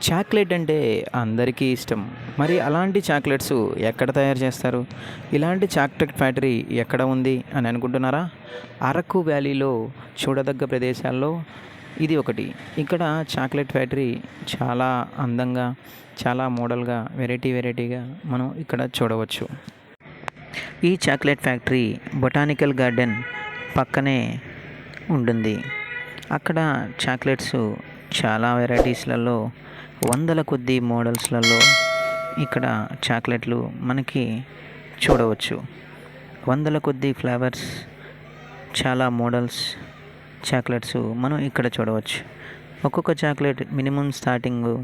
Chocolate అంటే అందరికీ ఇష్టం. మరి అలాంటి చాక్లెట్స్ ఎక్కడ తయారు చేస్తారు? ఇలాంటి చాక్లెట్ ఫ్యాక్టరీ ఎక్కడ ఉంది అని అనుకుంటున్నారా? అరకు వ్యాలీలో చూడదగ్గ ప్రదేశాల్లో ఇది ఒకటి. ఇక్కడ చాక్లెట్ ఫ్యాక్టరీ చాలా అందంగా, చాలా మోడల్‌గా, వెరైటీగా మనం ఇక్కడ చూడవచ్చు. ఈ చాక్లెట్ ఫ్యాక్టరీ బొటానికల్ గార్డెన్ పక్కనే ఉంటుంది. అక్కడ చాక్లెట్స్ చాలా వెరైటీస్‌లలో వందల కొద్దీ మోడల్స్‌లలో ఇక్కడ చాక్లెట్లు మనకి చూడవచ్చు. వందల కొద్దీ ఫ్లేవర్స్, చాలా మోడల్స్ చాక్లెట్స్ మనం ఇక్కడ చూడవచ్చు. ఒక్కొక్క చాక్లెట్ మినిమం స్టార్టింగ్ రూ.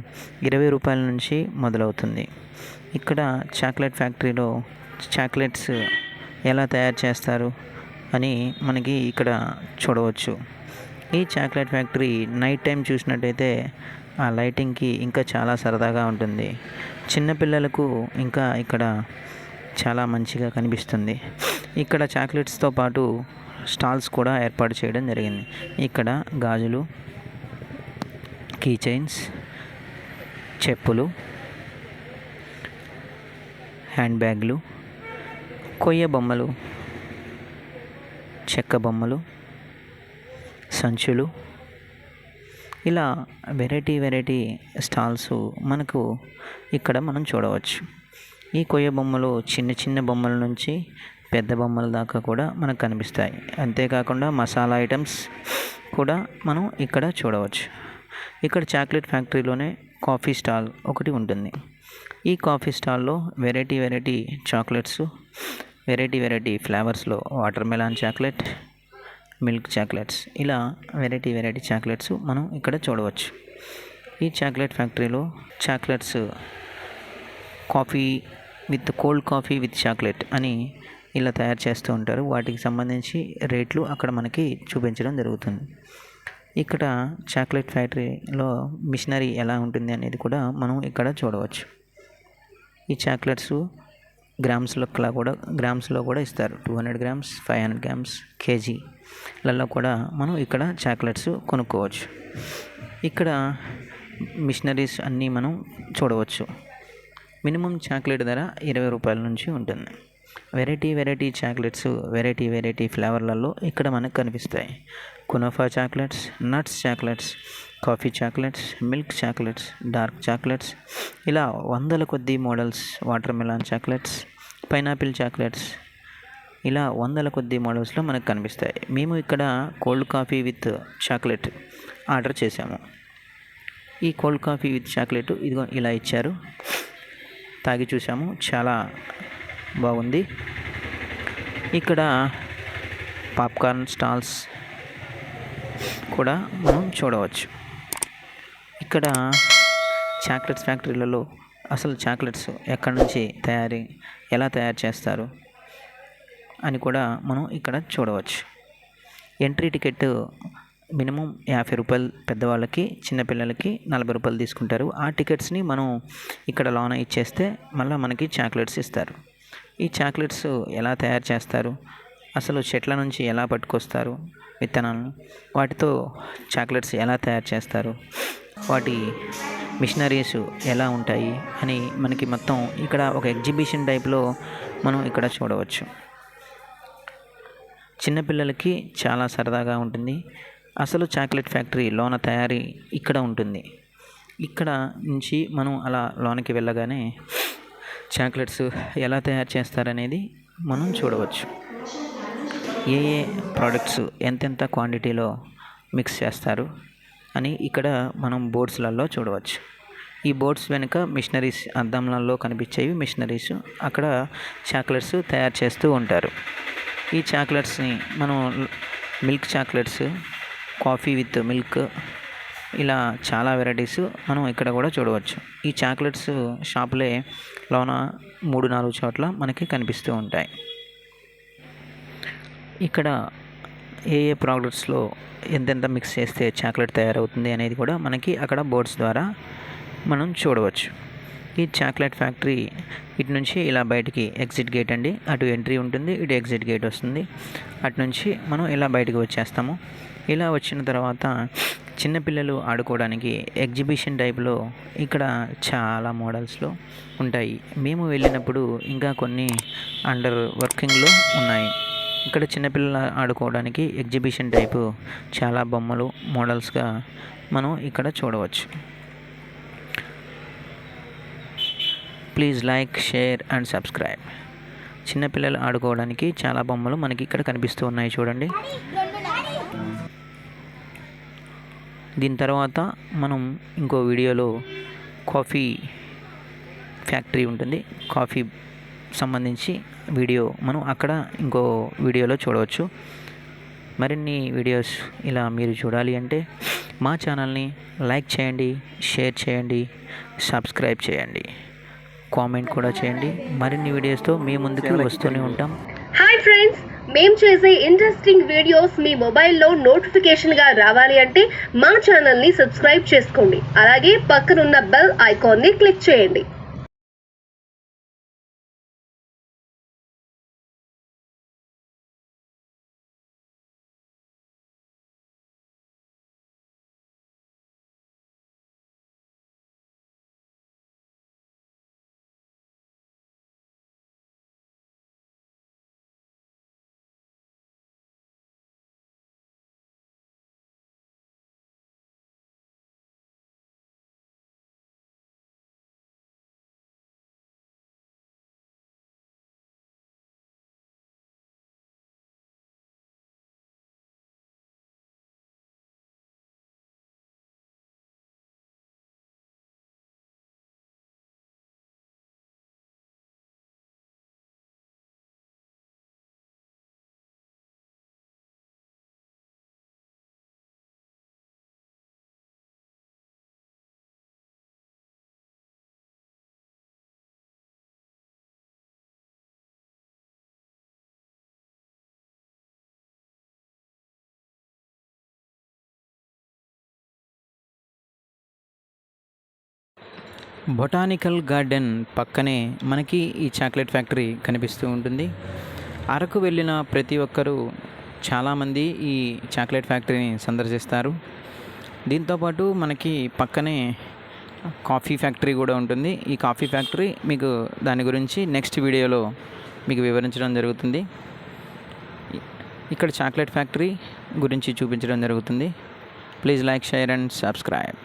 20 నుంచి మొదలవుతుంది. ఇక్కడ చాక్లెట్ ఫ్యాక్టరీలో చాక్లెట్స్ ఎలా తయారు చేస్తారు అని మనకి ఇక్కడ చూడవచ్చు. ఈ చాక్లెట్ ఫ్యాక్టరీ నైట్ టైం చూసినట్టయితే ఆ లైటింగ్కి ఇంకా చాలా సరదాగా ఉంటుంది. చిన్నపిల్లలకు ఇంకా ఇక్కడ చాలా మంచిగా కనిపిస్తుంది. ఇక్కడ చాక్లెట్స్తో పాటు స్టాల్స్ కూడా ఏర్పాటు చేయడం జరిగింది. ఇక్కడ గాజులు, కీ చైన్స్, చెప్పులు, హ్యాండ్ బ్యాగ్లు, కొయ్య బొమ్మలు, చెక్క బొమ్మలు, సంచులు, ఇలా వెరైటీ స్టాల్స్ మనకు ఇక్కడ మనం చూడవచ్చు. ఈ కొయ్య బొమ్మలు చిన్న బొమ్మల నుంచి పెద్ద బొమ్మల దాకా కూడా మనకు కనిపిస్తాయి. అంతేకాకుండా మసాలా ఐటమ్స్ కూడా మనం ఇక్కడ చూడవచ్చు. ఇక్కడ చాక్లెట్ ఫ్యాక్టరీలోనే కాఫీ స్టాల్ ఒకటి ఉంటుంది. ఈ కాఫీ స్టాల్లో వెరైటీ చాక్లెట్స్, వెరైటీ ఫ్లేవర్స్లో watermelon chocolate, milk chocolates, ఇలా వెరైటీ చాక్లెట్స్ మనం ఇక్కడ చూడవచ్చు. ఈ చాక్లెట్ ఫ్యాక్టరీలో chocolates coffee with cold coffee with chocolate అని ఇలా తయారు చేస్తూ ఉంటారు. వాటికి సంబంధించి రేట్లు అక్కడ మనకి చూపించడం జరుగుతుంది. ఇక్కడ చాక్లెట్ ఫ్యాక్టరీలో మిషనరీ ఎలా ఉంటుంది అనేది కూడా మనం ఇక్కడ చూడవచ్చు. ఈ చాక్లెట్స్ గ్రామ్స్లో కూడా ఇస్తారు. 200 గ్రామ్స్, 500 గ్రామ్స్, కేజీలలో కూడా మనం ఇక్కడ చాక్లెట్స్ కొనుక్కోవచ్చు. ఇక్కడ మిషనరీస్ అన్నీ మనం చూడవచ్చు. మినిమం చాక్లెట్ ధర రూ. 20 నుంచి ఉంటుంది. వెరైటీ చాక్లెట్స్, వెరైటీ ఫ్లేవర్లలో ఇక్కడ మనకు కనిపిస్తాయి. Kunafa chocolates, nuts chocolates, coffee chocolates, milk chocolates, dark chocolates, ఇలా వందల కొద్దీ models, water melon chocolates, pineapple chocolates, ఇలా వందల కొద్దీ మోడల్స్లో మనకు కనిపిస్తాయి. మేము ఇక్కడ cold coffee with chocolate order చేశాము. ఈ కోల్డ్ కాఫీ విత్ చాక్లెట్ ఇదిగో ఇలా ఇచ్చారు. తాగి చూసాము, చాలా బాగుంది. ఇక్కడ పాప్కార్న్ స్టాల్స్ కూడా మనం చూడవచ్చు. ఇక్కడ చాక్లెట్స్ ఫ్యాక్టరీలలో అసలు చాక్లెట్స్ ఎక్కడి నుంచి ఎలా తయారు చేస్తారు అని కూడా మనం ఇక్కడ చూడవచ్చు. ఎంట్రీ టికెట్ మినిమం రూ. 50 పెద్దవాళ్ళకి, చిన్నపిల్లలకి రూ. 40 తీసుకుంటారు. ఆ టికెట్స్ని మనం ఇక్కడ లోన ఇచ్చేస్తే మళ్ళీ మనకి చాక్లెట్స్ ఇస్తారు. ఈ చాక్లెట్స్ ఎలా తయారు చేస్తారు, అసలు చెట్ల నుంచి ఎలా పట్టుకొస్తారు విత్తనాలను, వాటితో చాక్లెట్స్ ఎలా తయారు చేస్తారు, వాటి మిషనరీస్ ఎలా ఉంటాయి అని మనకి మొత్తం ఇక్కడ ఒక ఎగ్జిబిషన్ టైప్లో మనం ఇక్కడ చూడవచ్చు. చిన్నపిల్లలకి చాలా సరదాగా ఉంటుంది. అసలు చాక్లెట్ ఫ్యాక్టరీ లోన తయారీ ఇక్కడ ఉంటుంది. ఇక్కడ నుంచి మనం అలా లోనికి వెళ్ళగానే చాక్లెట్స్ ఎలా తయారు చేస్తారనేది మనం చూడవచ్చు. ఏ ప్రోడక్ట్స్ ఎంతెంత క్వాంటిటీలో మిక్స్ చేస్తారు అని ఇక్కడ మనం బోర్డ్స్లలో చూడవచ్చు. ఈ బోర్డ్స్ వెనుక మిషనరీస్, అద్దంలలో కనిపించేవి మిషనరీస్. అక్కడ చాక్లెట్స్ తయారు చేస్తూ ఉంటారు. ఈ చాక్లెట్స్ని మనం milk chocolates, coffee with milk, ఇలా చాలా వెరైటీస్ మనం ఇక్కడ కూడా చూడవచ్చు. ఈ చాక్లెట్స్ షాపులే లోన 3-4 చోట్ల మనకి కనిపిస్తూ ఉంటాయి. ఇక్కడ ఏ ప్రోడక్ట్స్లో ఎంతెంత మిక్స్ చేస్తే చాక్లెట్ తయారవుతుంది అనేది కూడా మనకి అక్కడ బోర్డ్స్ ద్వారా మనం చూడవచ్చు. ఈ చాక్లెట్ ఫ్యాక్టరీ ఇటు నుంచి ఇలా బయటికి ఎగ్జిట్ గేట్ అండి. అటు ఎంట్రీ ఉంటుంది, ఇటు ఎగ్జిట్ గేట్ వస్తుంది. అటు నుంచి మనం ఇలా బయటకు వచ్చేస్తాము. ఇలా వచ్చిన తర్వాత చిన్నపిల్లలు ఆడుకోవడానికి ఎగ్జిబిషన్ టైప్లో ఇక్కడ చాలా మోడల్స్లో ఉంటాయి. మేము వెళ్ళినప్పుడు ఇంకా కొన్ని అండర్ వర్కింగ్లో ఉన్నాయి. ఇక్కడ చిన్నపిల్లలు ఆడుకోవడానికి ఎగ్జిబిషన్ టైపు చాలా బొమ్మలు మోడల్స్గా మనం ఇక్కడ చూడవచ్చు. Please like, share and subscribe. చిన్నపిల్లలు ఆడుకోవడానికి చాలా బొమ్మలు మనకి ఇక్కడ కనిపిస్తూ ఉన్నాయి చూడండి. దీని తర్వాత మనం ఇంకో వీడియోలో కాఫీ ఫ్యాక్టరీ ఉంటుంది, కాఫీ సంబంధించి వీడియో మనం అక్కడ ఇంకో వీడియోలో చూడవచ్చు. మరిన్ని వీడియోస్ ఇలా మీరు చూడాలి అంటే మా ఛానల్ని లైక్ చేయండి, షేర్ చేయండి, సబ్స్క్రైబ్ చేయండి, కామెంట్ కూడా చేయండి. మరిన్ని వీడియోస్తో మీ ముందుకు వస్తూనే ఉంటాం. హాయ్ ఫ్రెండ్స్, మేము చేసే ఇంట్రెస్టింగ్ వీడియోస్ మీ మొబైల్లో నోటిఫికేషన్గా రావాలి అంటే మా ఛానల్ని సబ్స్క్రైబ్ చేసుకోండి. అలాగే పక్కనున్న బెల్ ఐకాన్ని క్లిక్ చేయండి. బొటానికల్ గార్డెన్ పక్కనే మనకి ఈ చాక్లెట్ ఫ్యాక్టరీ కనిపిస్తూ ఉంటుంది. అరకు వెళ్ళిన ప్రతి ఒక్కరూ చాలామంది ఈ చాక్లెట్ ఫ్యాక్టరీని సందర్శిస్తారు. దీంతోపాటు మనకి పక్కనే కాఫీ ఫ్యాక్టరీ కూడా ఉంటుంది. ఈ కాఫీ ఫ్యాక్టరీ మీకు దాని గురించి నెక్స్ట్ వీడియోలో మీకు వివరించడం జరుగుతుంది. ఇక్కడ చాక్లెట్ ఫ్యాక్టరీ గురించి చూపించడం జరుగుతుంది. Please like, share and subscribe.